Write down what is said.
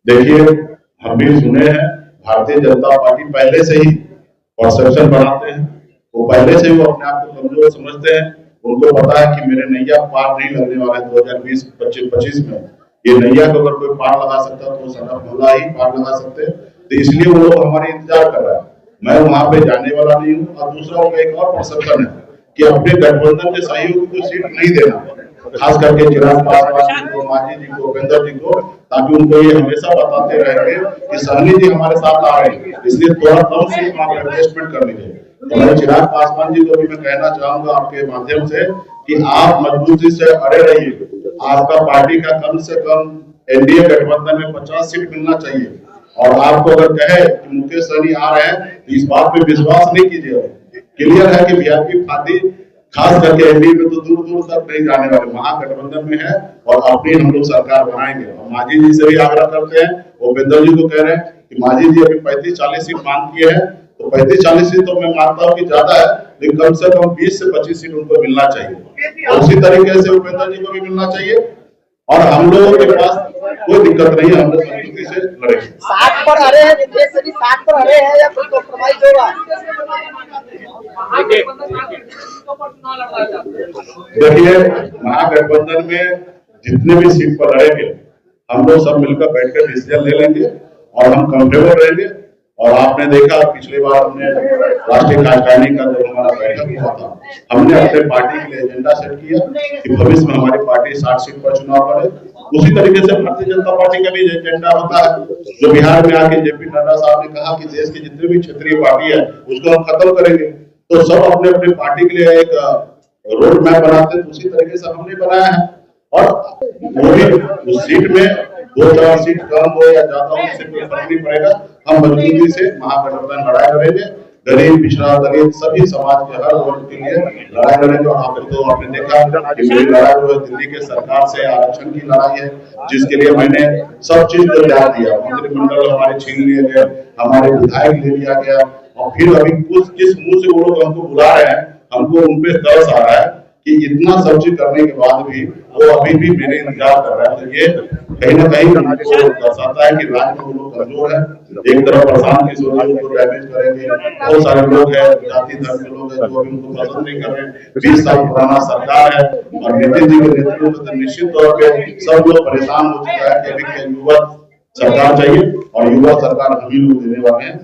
देखिए, हम भी सुने हैं, भारतीय जनता पार्टी पहले से ही परसेप्शन बनाते हैं, वो पहले से ही वो अपने आप को कमजोर समझते हैं। उनको पता है कि मेरे नैया पार नहीं लगने वाला है 2020-25 में। ये नैया को अगर कोई पार लगा सकता तो सना ही पार लगा सकते हैं, तो इसलिए वो लोग हमारे इंतजार कर रहा है। मैं वहां पे जाने वाला नहीं हूँ। और दूसरा उनका एक और परसेप्शन है कि अपने गठबंधन के सहयोगी को सीट नहीं देना, खास करके चिराग पासवान जी को, मांझी जी को, उपेंद्र जी को, ताकि उनको ये हमेशा बताते रहेंगे कि सहनी जी हमारे साथ आ रहे हैं, इसलिए थोड़ा कम सीट वहां पर एडजस्टमेंट कर लीजिए। तो मैं चिराग पासवान जी को भी मैं कहना चाहूंगा आपके माध्यम से कि आप मजबूती से अड़े रहिए। आपका पार्टी का कम से कम एनडीए गठबंधन में 50 सीट मिलना चाहिए। और आपको अगर कहे कि मुकेश सहनी आ रहे हैं तो इस बात पे विश्वास नहीं कीजिए। क्लियर है कि वीआईपी पार्टी खास करके एनडीए में तो दूर दूर तक नहीं जाने वाले, महागठबंधन में है और अपनी हम लोग सरकार बनाएंगे। और मांझी जी से भी आग्रह करते हैं, उपेंद्र जी को कह रहे हैं कि मांझी जी अभी 35-40 सीट मांग किए हैं, तो 35-40 सीट तो मैं मानता हूँ कि ज्यादा है, लेकिन कम से कम 20 से 25 सीट उनको मिलना चाहिए। और उसी तरीके से उपेंद्र जी को भी मिलना चाहिए। और हम लोगों के पास कोई दिक्कत नहीं है, हम लोग मजबूती से लड़ेंगे। 7 पर अड़े हैं, विदेश से भी 7 पर अड़े हैं या कोई कॉम्प्रोमाइज होगा? देखिए, महागठबंधन में जितने भी सीट पर लड़ेंगे हम लोग सब मिलकर बैठकर डिसीजन ले लेंगे और हम कंफर्टेबल रहेंगे। और आपने देखा पिछली बार हमने राष्ट्रीय कार्यकारिणी का जब हमारा बैठक हुआ था, हमने अपने पार्टी के लिए एजेंडा सेट किया कि भविष्य में हमारी पार्टी 60 सीट पर चुनाव करे। उसी तरीके से भारतीय जनता पार्टी का भी एजेंडा होता है, जो बिहार में आके जेपी नड्डा साहब ने कहा कि देश की जितनी भी क्षेत्रीय पार्टी है उसको हम खत्म करेंगे। तो सब अपने अपने पार्टी के लिए एक रोड मैप बनाते हैं, उसी तरीके से हमने बनाया है। और वो भी उस सीट में 2-4 सीट कम हो या ज्यादा हो, उससे कोई फर्क नहीं पड़ेगा। हम मजबूती से महागठबंधन लड़ाई करेंगे, गरीब पिछड़ा दलित सभी समाज के हर वर्ग के लिए लड़ाई लड़ेंगे। और आपने देखा कि मेरी लड़ाई जो है दिल्ली के सरकार से आरक्षण की लड़ाई है, जिसके लिए मैंने सब चीज को त्याग दिया। मंत्रिमंडल हमारे छीन लिए गए, हमारे विधायक ले लिया गया, और फिर अभी कुछ किस मुंह से वो लोग हमको बुला रहे हैं, हमको उनपे तरस आ रहा है कि इतना सब चीज करने के बाद भी वो अभी भी मेरे इंतजार कर रहा है। तो ये कहीं ना कहीं दर्शाता है कि राज्य में वो लोग कमजोर है। एक तरफ प्रशांत किशोर जी उनको डैमेज करेंगे, बहुत सारे लोग हैं, जाति धर्म के लोग हैं जो अभी उनको पसंद नहीं कर रहे। 20 साल पुराना सरकार है और नितिन जी के नेतृत्व में तो निश्चित तौर पर सब लोग परेशान हो चुका है कि अभी युवा सरकार चाहिए और युवा सरकार हम ही लोग देने वाले हैं।